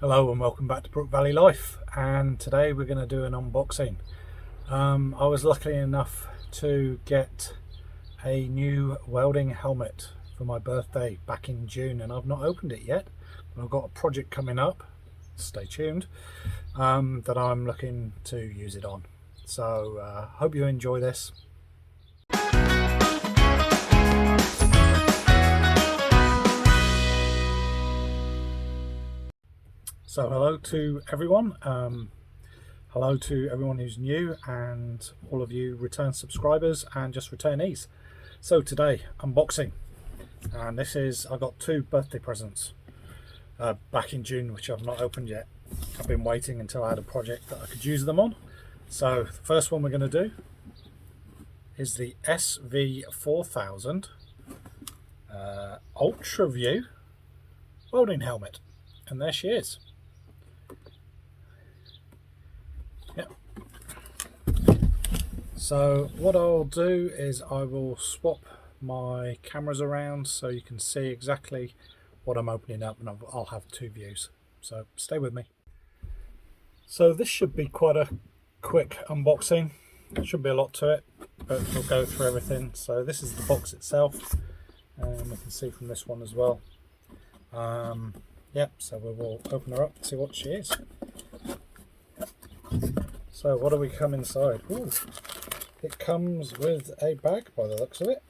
Hello and welcome back to Brook Valley Life, and today we're going to do an unboxing. I was lucky enough to get a new welding helmet for my birthday back in June, and I've not opened it yet, but I've got a project coming up, stay tuned, that I'm looking to use it on. So hope you enjoy this. So hello to everyone. Hello to everyone who's new and all of you return subscribers and just returnees. So today, unboxing. And this is, I got two birthday presents back in June, which I've not opened yet. I've been waiting until I had a project that I could use them on. So the first one we're going to do is the SV4000 Ultra View welding helmet. And there she is. Yep. So what I'll do is I will swap my cameras around so you can see exactly what I'm opening up, and I'll have two views. So stay with me. So this should be quite a quick unboxing. There shouldn't be a lot to it, but we'll go through everything. So this is the box itself, and we can see from this one as well. Yep, so we will open her up and see what she is. So what do we come inside? Ooh, it comes with a bag by the looks of it.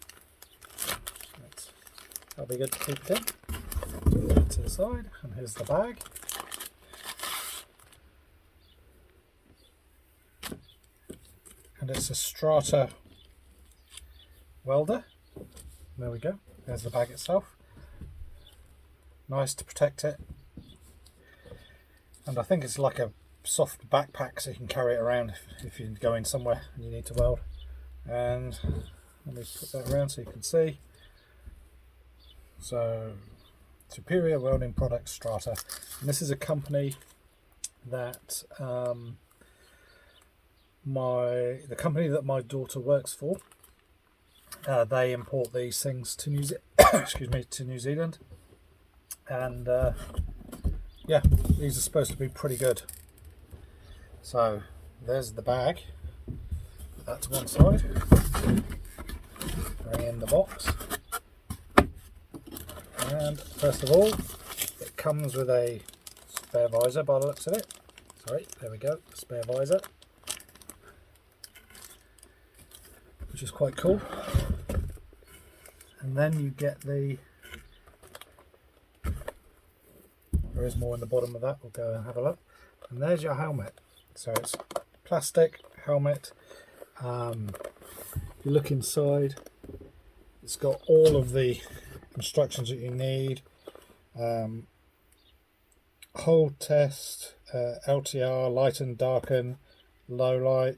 That'll be good to keep it in. Put it to the side, and here's the bag. And it's a STRATA welder. There we go. There's the bag itself. Nice to protect it. And I think it's like a soft backpack, so you can carry it around if you're going somewhere and you need to weld. And let me put that around so you can see. So, Superior Welding Products, STRATA. And this is a company that the company that my daughter works for. They import these things to New Zealand, and yeah, these are supposed to be pretty good. So there's the bag. Put that to one side. Bring in the box. And first of all, it comes with a spare visor by the looks of it. Sorry, there we go, spare visor. Which is quite cool. And then you get there is more in the bottom of that, we'll go and have a look. And there's your helmet. So it's plastic helmet. If you look inside, it's got all of the instructions that you need. Hold test, LTR, light and darken, low light,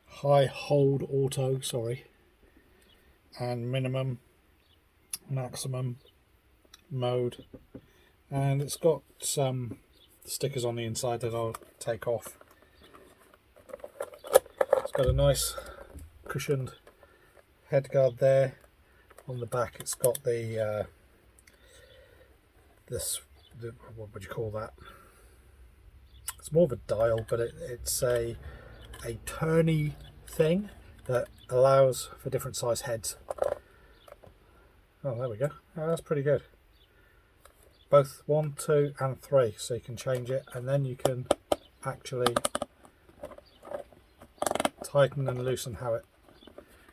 high hold auto, and minimum, maximum mode. And it's got some stickers on the inside that I'll take off. It's got a nice cushioned headguard there. On the back it's got the what would you call that? It's more of a dial, but it's a turny thing that allows for different size heads. Oh, there we go. Oh, that's pretty good. Both 1, 2 and 3, so you can change it, and then you can actually tighten and loosen how it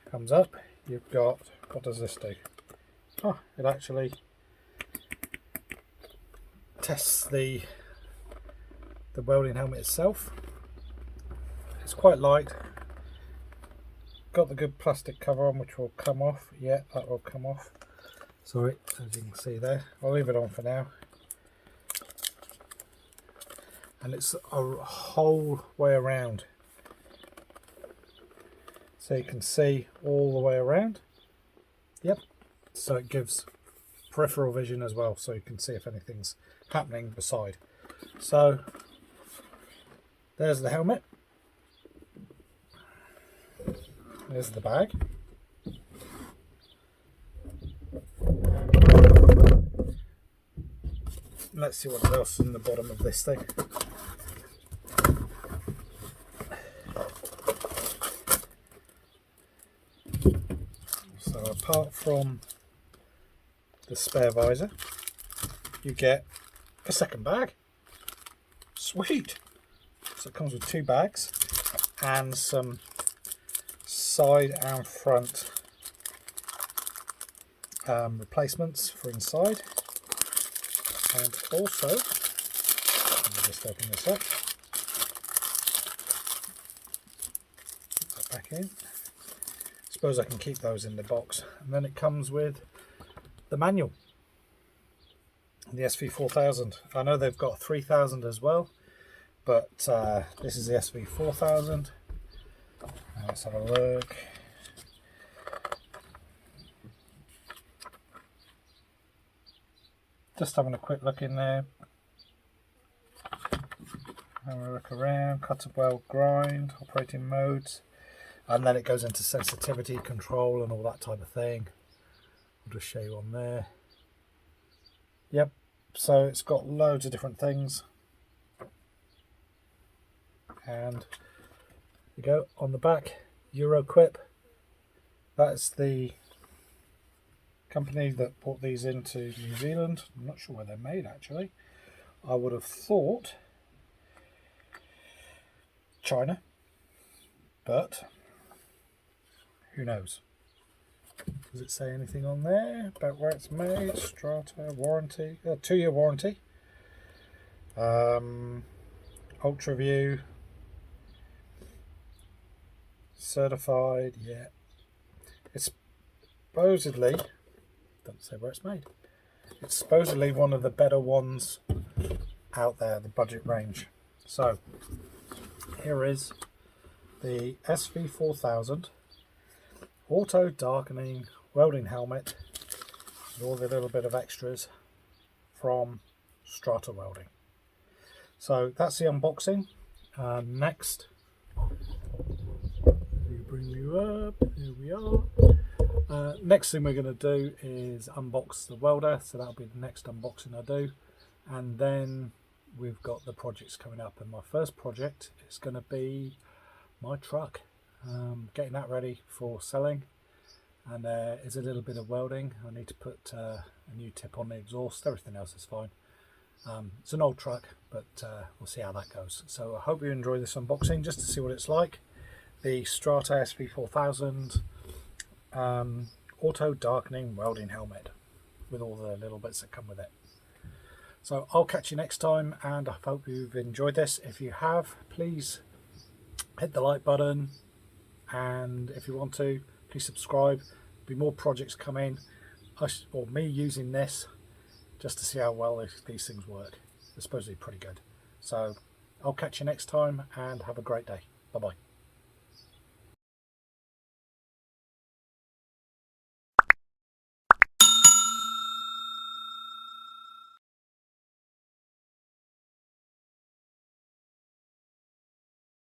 comes up. You've got, what does this do? Oh, it actually tests the welding helmet itself. It's quite light. Got the good plastic cover on, which will come off. Yeah, that will come off. Sorry, as you can see there. I'll leave it on for now. And it's a whole way around. So you can see all the way around. Yep. So it gives peripheral vision as well, so you can see if anything's happening beside. So there's the helmet. There's the bag. let's see what else is in the bottom of this thing. So apart from the spare visor, you get a second bag. Sweet! So it comes with 2 bags and some side and front replacements for inside. And also, let me just open this up, put that back in. Suppose I can keep those in the box. And then it comes with the manual, the SV4000. I know they've got 3000 as well, but this is the SV4000. Let's have a look. Just having a quick look in there. Having a look around, cutter weld grind, operating modes, and then it goes into sensitivity control and all that type of thing. I'll just show you on there. Yep, so it's got loads of different things. And you go on the back, Euroquip. That's the company that brought these into New Zealand. I'm not sure where they're made actually. I would have thought China, but who knows. Does it say anything on there about where it's made? Strata, warranty, 2-year warranty, Ultra View, certified. Yeah, it's supposedly, doesn't say where it's made. It's supposedly one of the better ones out there, the budget range. So here is the SV4000 auto darkening welding helmet with all the little bit of extras from Strata Welding. So that's the unboxing. Next, bring you up, here we are. Next thing we're going to do is unbox the welder, so that'll be the next unboxing I do, and then we've got the projects coming up, and my first project is going to be my truck, getting that ready for selling, and there is a little bit of welding. I need to put a new tip on the exhaust. Everything else is fine. It's an old truck, but we'll see how that goes. So I hope you enjoy this unboxing just to see what it's like. The Strata SV4000 auto darkening welding helmet with all the little bits that come with it. So I'll catch you next time, and I hope you've enjoyed this. If you have, please hit the like button, and if you want to, please subscribe. There'll be more projects coming, or me using this just to see how well these things work. They're supposed to be pretty good. So I'll catch you next time, and have a great day. Bye bye.